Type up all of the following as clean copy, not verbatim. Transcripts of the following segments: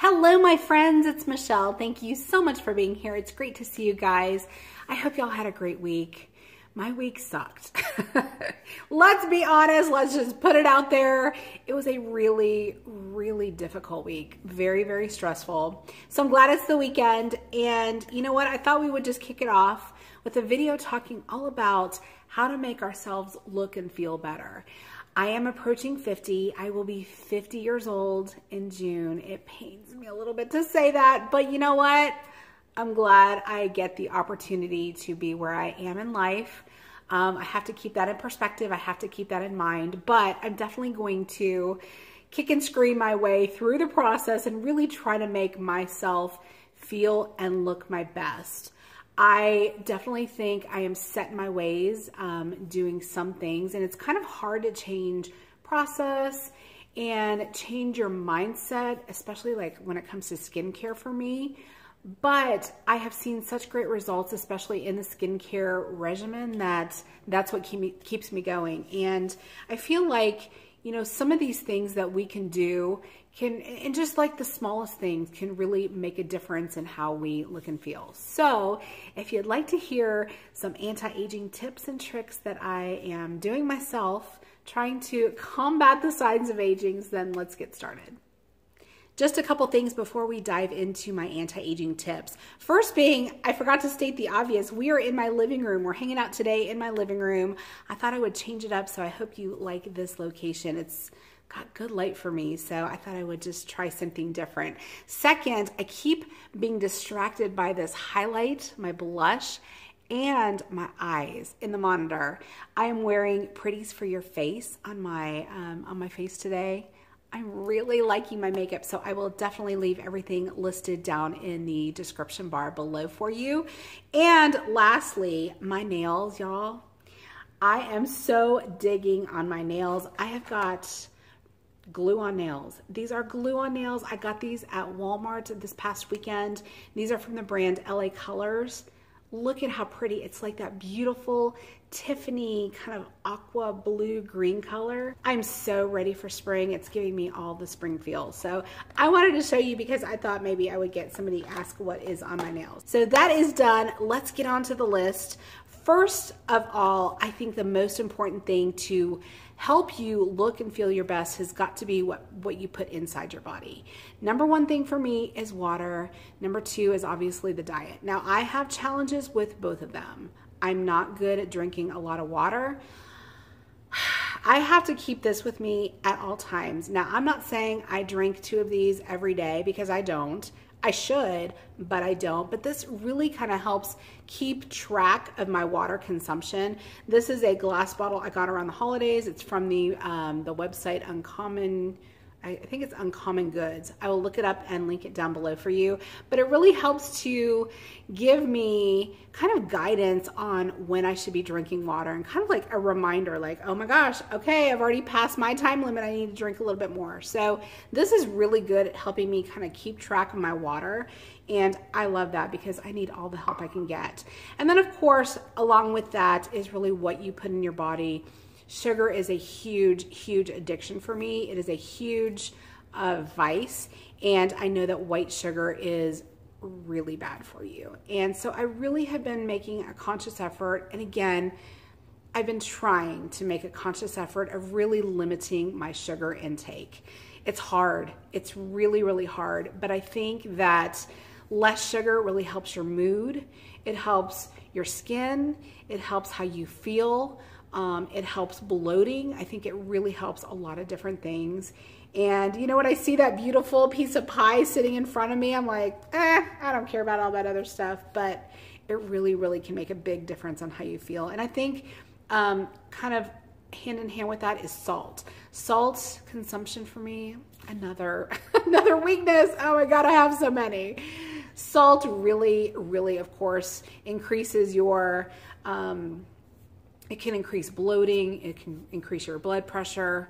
Hello, my friends, it's Michelle. Thank you so much for being here. It's great to see you guys. I hope y'all had a great week. My week sucked. Let's be honest. Let's just put it out there. It was a really, really difficult week. Very, very stressful. So I'm glad it's the weekend. And you know what? I thought we would just kick it off with a video talking all about how to make ourselves look and feel better. I am approaching 50. I will be 50 years old in June. It pains me a little bit to say that, but you know what? I'm glad I get the opportunity to be where I am in life. I have to keep that in perspective. I have to keep that in mind, but I'm definitely going to kick and scream my way through the process and really try to make myself feel and look my best. I definitely think I am set in my ways doing some things, and it's kind of hard to change process and change your mindset, especially like when it comes to skincare for me. But I have seen such great results, especially in the skincare regimen, that's what keeps me going. And I feel like, you know, some of these things that we can do and just like the smallest things can really make a difference in how we look and feel. So if you'd like to hear some anti-aging tips and tricks that I am doing myself, trying to combat the signs of aging, then let's get started. Just a couple things before we dive into my anti-aging tips. First being, I forgot to state the obvious. We are in my living room. We're hanging out today in my living room. I thought I would change it up, so I hope you like this location. It's got good light for me, so I thought I would just try something different. Second, I keep being distracted by this highlight, my blush, and my eyes in the monitor. I am wearing Pretties for Your Face on my face today. I'm really liking my makeup, so I will definitely leave everything listed down in the description bar below for you. And lastly, my nails, y'all. I am so digging on my nails. I have got glue-on nails. These are glue-on nails. I got these at Walmart this past weekend. These are from the brand LA Colors. Look at how pretty. It's like that beautiful Tiffany kind of aqua blue green color. I'm so ready for spring. It's giving me all the spring feels. So I wanted to show you because I thought maybe I would get somebody to ask what is on my nails. So that is done. Let's get on to the list. First of all, I think the most important thing to help you look and feel your best has got to be what you put inside your body. Number one thing for me is water. Number two is obviously the diet. Now, I have challenges with both of them. I'm not good at drinking a lot of water. I have to keep this with me at all times. Now, I'm not saying I drink 2 of these every day because I don't. I should, but I don't. But this really kind of helps keep track of my water consumption. This is a glass bottle I got around the holidays. It's from the website Uncommon, I think it's Uncommon Goods. I will look it up and link it down below for you. But it really helps to give me kind of guidance on when I should be drinking water and kind of like a reminder like, oh my gosh, okay, I've already passed my time limit. I need to drink a little bit more. So this is really good at helping me kind of keep track of my water. And I love that because I need all the help I can get. And then of course, along with that is really what you put in your body. Sugar is a huge, huge addiction for me. It is a huge vice. And I know that white sugar is really bad for you. And so I really have been making a conscious effort. And again, I've been trying to make a conscious effort of really limiting my sugar intake. It's hard. It's really, really hard. But I think that less sugar really helps your mood. It helps your skin. It helps how you feel. It helps bloating. I think it really helps a lot of different things. And you know, when I see that beautiful piece of pie sitting in front of me, I'm like, I don't care about all that other stuff, but it really, really can make a big difference on how you feel. And I think kind of hand in hand with that is salt. Salt consumption for me, another weakness. Oh my God, I have so many. Salt really, really, of course, increases your, it can increase bloating. It can increase your blood pressure.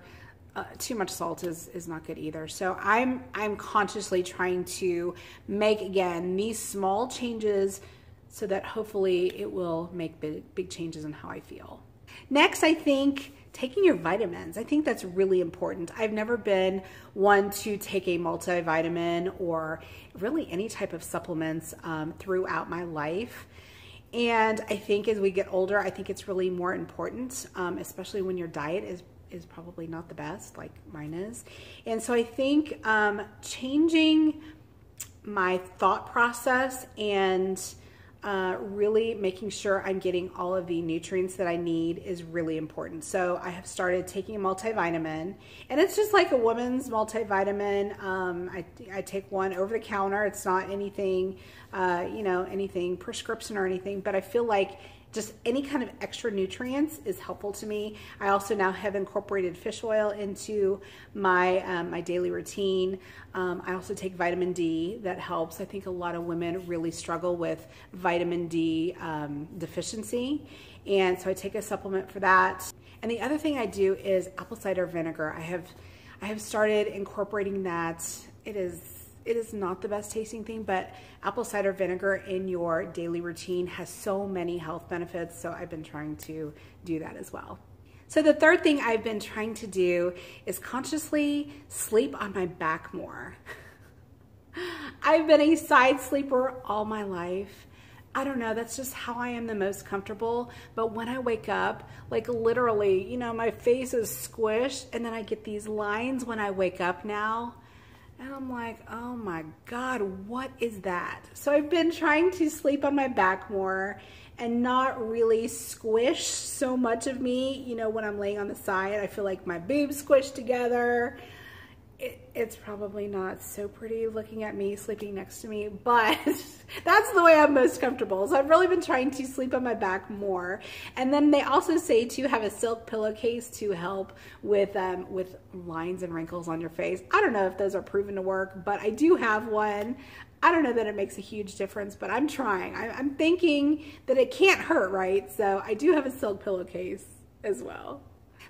Too much salt is not good either. So I'm consciously trying to make, again, these small changes so that hopefully it will make big changes in how I feel. Next, I think taking your vitamins. I think that's really important. I've never been one to take a multivitamin or really any type of supplements throughout my life. And I think as we get older, I think it's really more important, especially when your diet is probably not the best, like mine is. And so I think changing my thought process and really making sure I'm getting all of the nutrients that I need is really important. So I have started taking a multivitamin, and it's just like a woman's multivitamin. I take one over the counter. It's not anything, you know, anything prescription or anything, but I feel like just any kind of extra nutrients is helpful to me. I also now have incorporated fish oil into my my daily routine. I also take vitamin D. That helps. I think a lot of women really struggle with vitamin D deficiency, and so I take a supplement for that. And the other thing I do is apple cider vinegar. I have started incorporating that. It is not the best tasting thing, but apple cider vinegar in your daily routine has so many health benefits, so I've been trying to do that as well. So the third thing I've been trying to do is consciously sleep on my back more. I've been a side sleeper all my life. I don't know, that's just how I am the most comfortable. But when I wake up, like literally, you know, my face is squished, and then I get these lines when I wake up now. And I'm like, oh my God, what is that? So I've been trying to sleep on my back more and not really squish so much of me. You know, when I'm laying on the side, I feel like my boobs squish together. It's probably not so pretty looking at me sleeping next to me, but that's the way I'm most comfortable. So I've really been trying to sleep on my back more. And then they also say to have a silk pillowcase to help with lines and wrinkles on your face. I don't know if those are proven to work, but I do have one. I don't know that it makes a huge difference, but I'm trying. I'm thinking that it can't hurt, right? So I do have a silk pillowcase as well.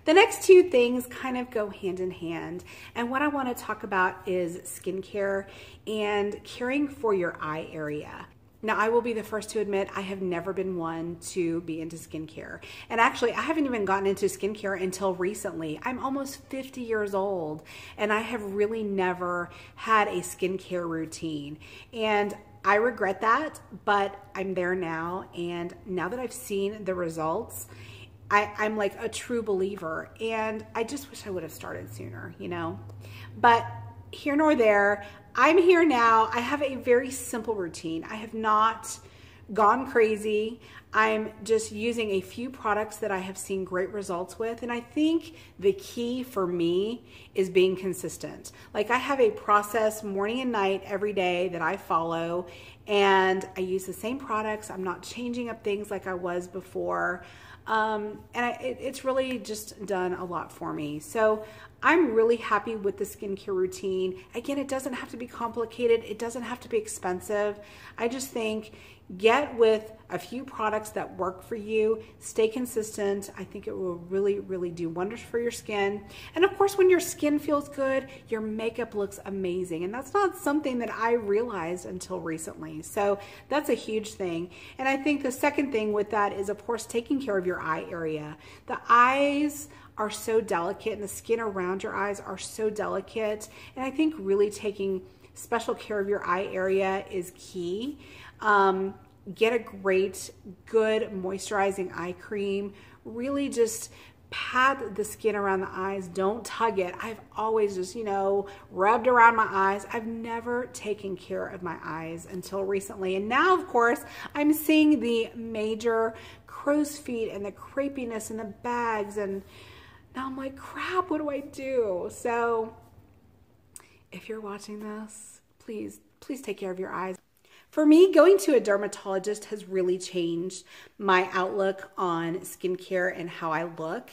The next two things kind of go hand in hand, and what I want to talk about is skincare and caring for your eye area. Now, I will be the first to admit I have never been one to be into skincare. And actually, I haven't even gotten into skincare until recently. I'm almost 50 years old, and I have really never had a skincare routine. And I regret that, but I'm there now, and now that I've seen the results, I'm like a true believer, and I just wish I would have started sooner, you know? But here nor there, I'm here now. I have a very simple routine. I have not gone crazy. I'm just using a few products that I have seen great results with, and I think the key for me is being consistent. Like, I have a process morning and night every day that I follow, and I use the same products. I'm not changing up things like I was before. It's really just done a lot for me. So I'm really happy with the skincare routine. Again, it doesn't have to be complicated. It doesn't have to be expensive. I just think get with a few products that work for you. Stay consistent. I think it will really, really do wonders for your skin. And of course, when your skin feels good, your makeup looks amazing. And that's not something that I realized until recently. So that's a huge thing. And I think the second thing with that is, of course, taking care of your eye area. The eyes are so delicate, and the skin around your eyes are so delicate. And I think really taking special care of your eye area is key. Get a great, good moisturizing eye cream. Really just pat the skin around the eyes. Don't tug it. I've always just, you know, rubbed around my eyes. I've never taken care of my eyes until recently. And now, of course, I'm seeing the major crow's feet and the crepiness and the bags. And now I'm like, crap, what do I do? So if you're watching this, please take care of your eyes. For me, going to a dermatologist has really changed my outlook on skincare and how I look.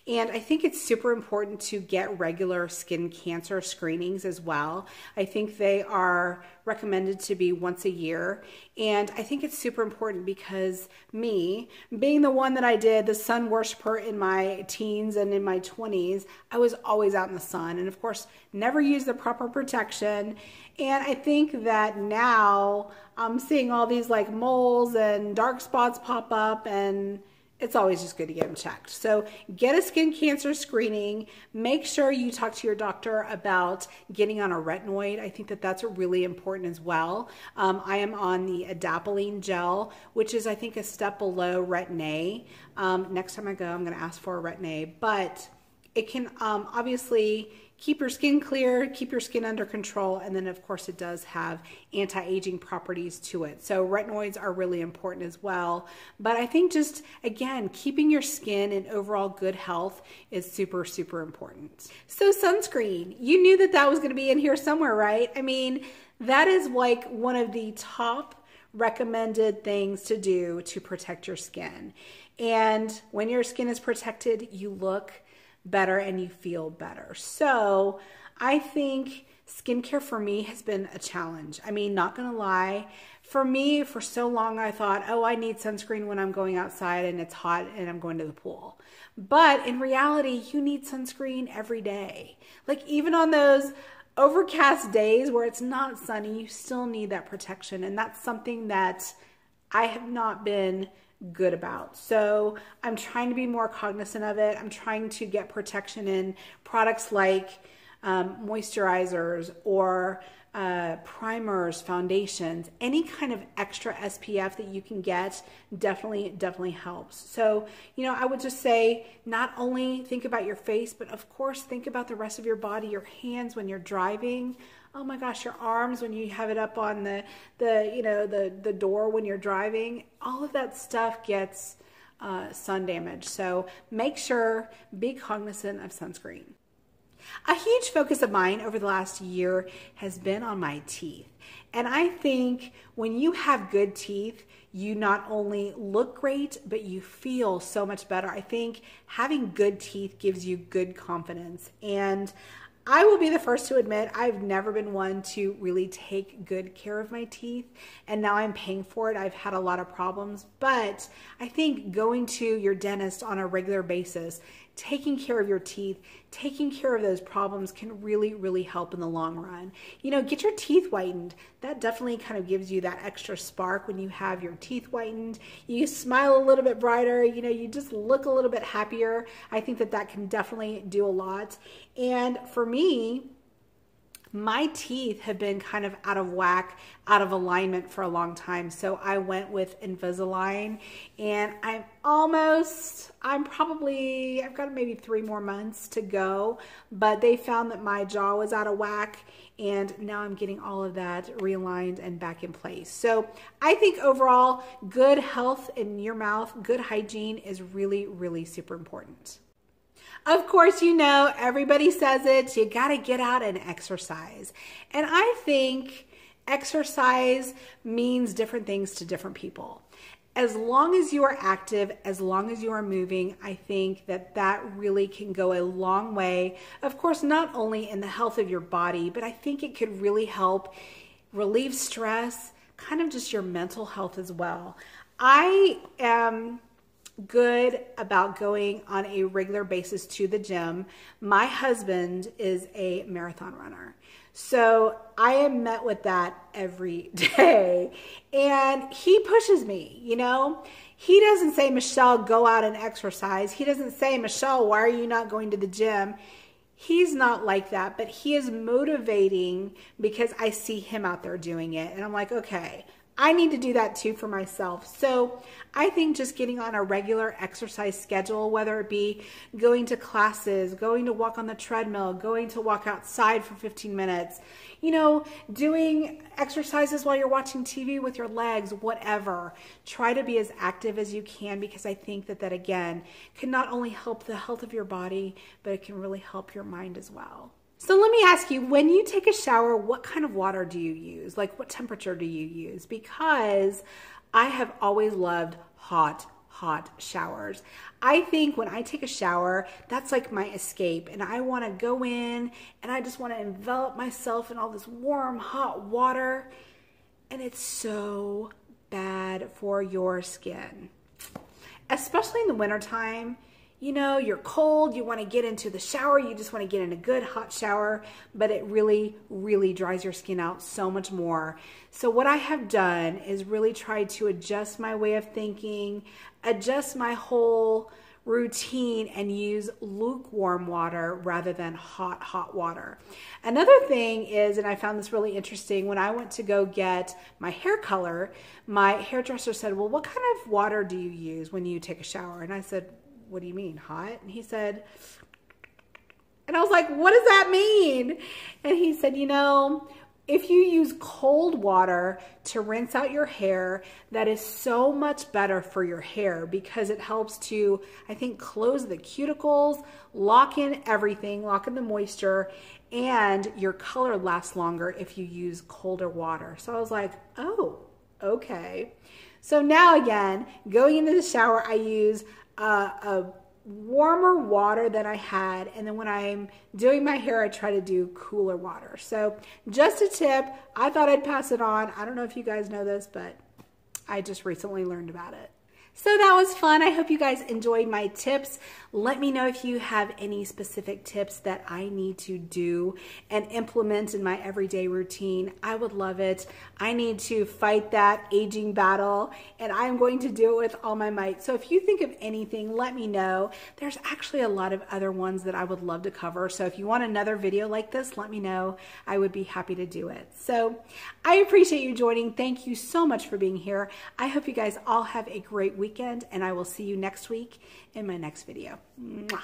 And I think it's super important to get regular skin cancer screenings as well. I think they are recommended to be once a year. And I think it's super important because me, being the one that I did, the sun worshiper in my teens and in my 20s, I was always out in the sun. And of course, never used the proper protection. And I think that now I'm seeing all these like moles and dark spots pop up, and it's always just good to get them checked. So get a skin cancer screening. Make sure you talk to your doctor about getting on a retinoid. I think that that's really important as well. I am on the adapalene gel, which is I think a step below Retin-A. Next time I go, I'm going to ask for a Retin-A, but it can obviously keep your skin clear, keep your skin under control, and then of course it does have anti-aging properties to it. So retinoids are really important as well. But I think just, again, keeping your skin in overall good health is super, super important. So sunscreen, you knew that that was going to be in here somewhere, right? I mean, that is like one of the top recommended things to do to protect your skin. And when your skin is protected, you look better and you feel better. So I think skincare for me has been a challenge. I mean, not gonna lie, for me, for so long I thought, oh, I need sunscreen when I'm going outside and it's hot and I'm going to the pool. But in reality, you need sunscreen every day. Like even on those overcast days where it's not sunny, you still need that protection. And that's something that I have not been good about. So I'm trying to be more cognizant of it. I'm trying to get protection in products like moisturizers or primers, foundations, any kind of extra SPF that you can get definitely helps. So, you know, I would just say not only think about your face, but of course think about the rest of your body, your hands when you're driving. Oh my gosh, your arms when you have it up on the door when you're driving. All of that stuff gets sun damage. So make sure, be cognizant of sunscreen. A huge focus of mine over the last year has been on my teeth. And I think when you have good teeth, you not only look great, but you feel so much better. I think having good teeth gives you good confidence. And I will be the first to admit I've never been one to really take good care of my teeth, and now I'm paying for it. I've had a lot of problems, but I think going to your dentist on a regular basis, taking care of your teeth, taking care of those problems can really help in the long run. You know, get your teeth whitened. That definitely kind of gives you that extra spark when you have your teeth whitened. You smile a little bit brighter, you know, you just look a little bit happier. I think that that can definitely do a lot. And for me, my teeth have been kind of out of whack, out of alignment for a long time. So I went with Invisalign, and I've got maybe 3 more months to go, but they found that my jaw was out of whack, and now I'm getting all of that realigned and back in place. So I think overall, good health in your mouth, good hygiene is really super important. Of course, you know, everybody says it, you gotta get out and exercise. And I think exercise means different things to different people. As long as you are active, as long as you are moving, I think that that really can go a long way. Of course, not only in the health of your body, but I think it could really help relieve stress, kind of just your mental health as well. I am good about going on a regular basis to the gym. My husband is a marathon runner, so I am met with that every day, and he pushes me. You know, he doesn't say, Michelle, go out and exercise. He doesn't say, Michelle, why are you not going to the gym? He's not like that, but he is motivating because I see him out there doing it, and I'm like, okay, I need to do that too for myself. So I think just getting on a regular exercise schedule, whether it be going to classes, going to walk on the treadmill, going to walk outside for 15 minutes, you know, doing exercises while you're watching TV with your legs, whatever. Try to be as active as you can, because I think that that, again, can not only help the health of your body, but it can really help your mind as well. So let me ask you, when you take a shower, what kind of water do you use? Like, what temperature do you use? Because I have always loved hot showers. I think when I take a shower, that's like my escape, and I want to go in and I just want to envelop myself in all this warm, hot water, and it's so bad for your skin. Especially in the wintertime, you know, you're cold, you want to get into the shower, you just want to get in a good hot shower, but it really, really dries your skin out so much more. So what I have done is really tried to adjust my way of thinking, adjust my whole routine, and use lukewarm water rather than hot water. Another thing is, and I found this really interesting, when I went to go get my hair color, my hairdresser said, well, what kind of water do you use when you take a shower? And I said, what do you mean, hot? And he said, and I was like, what does that mean? And he said, you know, if you use cold water to rinse out your hair, that is so much better for your hair because it helps to, I think, close the cuticles, lock in everything, lock in the moisture, and your color lasts longer if you use colder water. So I was like, oh, okay. So now again, going into the shower, I use a warmer water than I had, and then when I'm doing my hair, I try to do cooler water. So just a tip, I thought I'd pass it on. I don't know if you guys know this, but I just recently learned about it. So that was fun. I hope you guys enjoyed my tips. Let me know if you have any specific tips that I need to do and implement in my everyday routine. I would love it. I need to fight that aging battle, and I'm going to do it with all my might. So if you think of anything, let me know. There's actually a lot of other ones that I would love to cover. So if you want another video like this, let me know. I would be happy to do it. So I appreciate you joining. Thank you so much for being here. I hope you guys all have a great weekend, and I will see you next week in my next video. Mwah.